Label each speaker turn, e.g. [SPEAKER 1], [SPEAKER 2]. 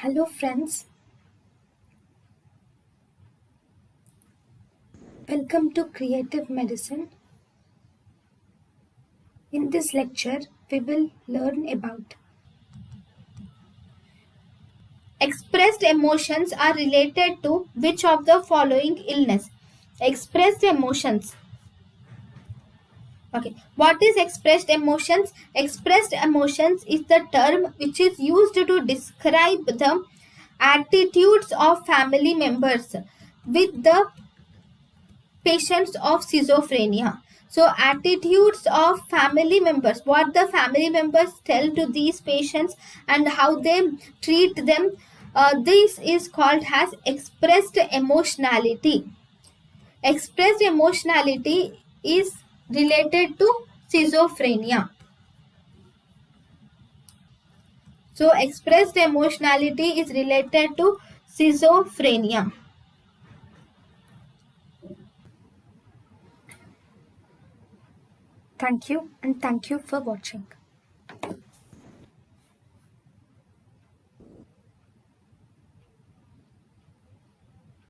[SPEAKER 1] Hello friends, welcome to Creative Medicine. In this lecture, we will learn about expressed emotions are related to which of the following illness? Expressed emotions. Okay, what is expressed emotions? Expressed emotions is the term which is used to describe the attitudes of family members with the patients of schizophrenia. So attitudes of family members, what the family members tell to these patients and how they treat them, this is called as expressed emotionality. Expressed emotionality is related to schizophrenia. So expressed emotionality is related to schizophrenia. Thank you and thank you for watching.